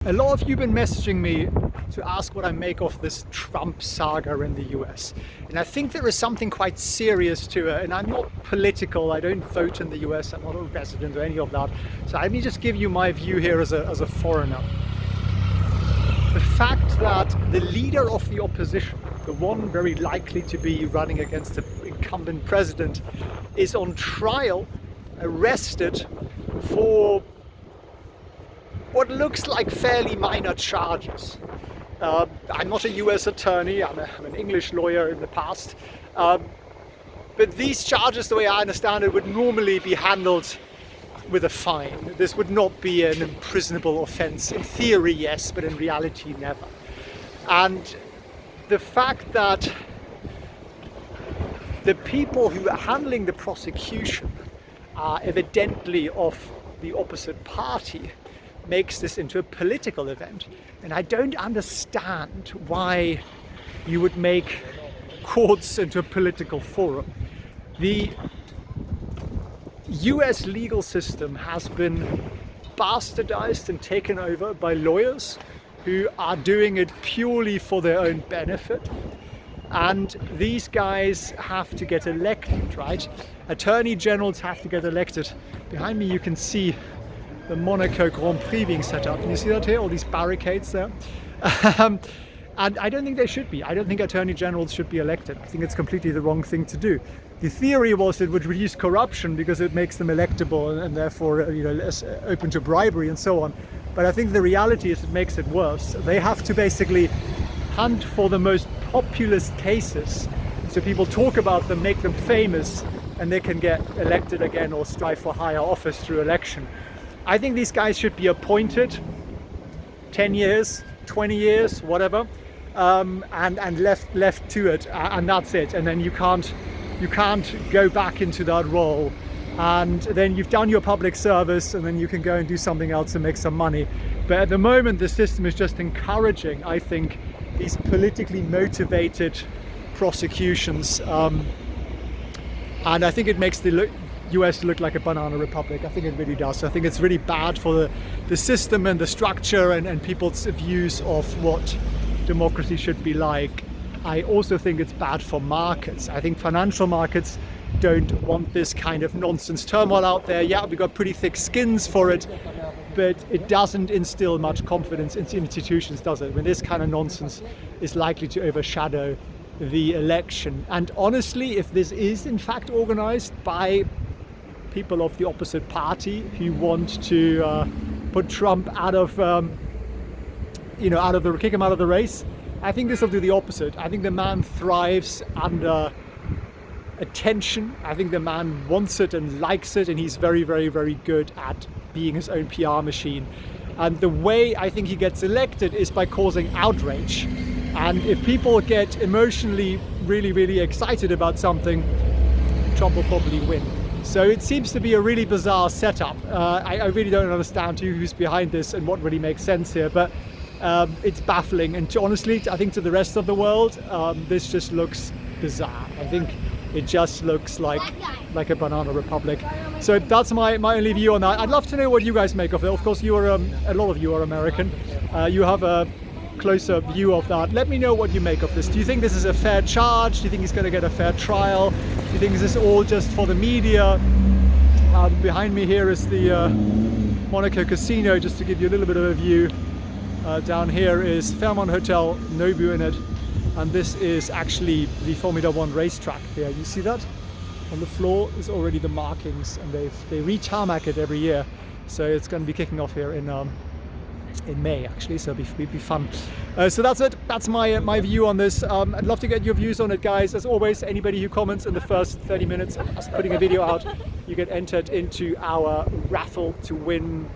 A lot of you have been messaging me to ask what I make of this Trump saga in the US. And I think there is something quite serious to it. And I'm not political, I don't vote in the US, I'm not a resident or any of that. So let me just give you my view here as a foreigner. The fact that the leader of the opposition, the one very likely to be running against the incumbent president, is on trial, arrested for what looks like fairly minor charges. I'm not a US attorney, I'm an English lawyer in the past, but these charges, the way I understand it, would normally be handled with a fine. This would not be an imprisonable offense. In theory, yes, but in reality, never. And the fact that the people who are handling the prosecution are evidently of the opposite party makes this into a political event. And I don't understand why you would make courts into a political forum. The US legal system has been bastardized and taken over by lawyers who are doing it purely for their own benefit. And these guys have to get elected, right? Attorney generals have to get elected. Behind me you can see the Monaco Grand Prix being set up. Can you see that here? All these barricades there. And I don't think they should be. I don't think attorney generals should be elected. I think it's completely the wrong thing to do. The theory was it would reduce corruption because it makes them electable and therefore less open to bribery and so on. But I think the reality is it makes it worse. They have to basically hunt for the most populist cases. So people talk about them, make them famous, and they can get elected again or strive for higher office through election. I think these guys should be appointed 10 years, 20 years, whatever, and left to it, and that's it. And then you can't go back into that role, and then you've done your public service, and then you can go and do something else and make some money. But at the moment, the system is just encouraging, I think, these politically motivated prosecutions, and I think it makes the US look like a banana republic. I think it really does. I think it's really bad for the system and the structure and people's views of what democracy should be like. I also think it's bad for markets. I think financial markets don't want this kind of nonsense turmoil out there. Yeah, we've got pretty thick skins for it, but it doesn't instill much confidence into institutions, does it? When this kind of nonsense is likely to overshadow the election. And honestly, if this is in fact organized by people of the opposite party who want to put Trump out of, kick him out of the race, I think this will do the opposite. I think the man thrives under attention. I think the man wants it and likes it, and he's very, very, very good at being his own PR machine. And the way I think he gets elected is by causing outrage. And if people get emotionally really, really excited about something, Trump will probably win. So it seems to be a really bizarre setup. I really don't understand who's behind this and what really makes sense here, but it's baffling. And honestly, I think to the rest of the world, this just looks bizarre. I think it just looks like a banana republic. So that's my only view on that. I'd love to know what you guys make of it. Of course, a lot of you are American. You have a closer view of that. Let me know what you make of this. Do you think this is a fair charge? Do you think he's going to get a fair trial? Do you think this is all just for the media? Behind me here is the Monaco Casino, just to give you a little bit of a view. Down here is Fairmont Hotel, Nobu in it, and this is actually the Formula One racetrack here. You see that? On the floor is already the markings, and they re-tarmac it every year. So it's going to be kicking off here in May, actually, so it'll be fun. So that's it. That's my view on this. I'd love to get your views on it, guys. As always, anybody who comments in the first 30 minutes of us putting a video out, you get entered into our raffle to win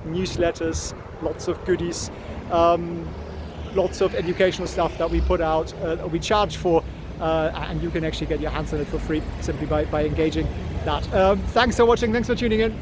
newsletters, lots of goodies, lots of educational stuff that we put out, we charge for, and you can actually get your hands on it for free simply by engaging that. Thanks for watching, thanks for tuning in.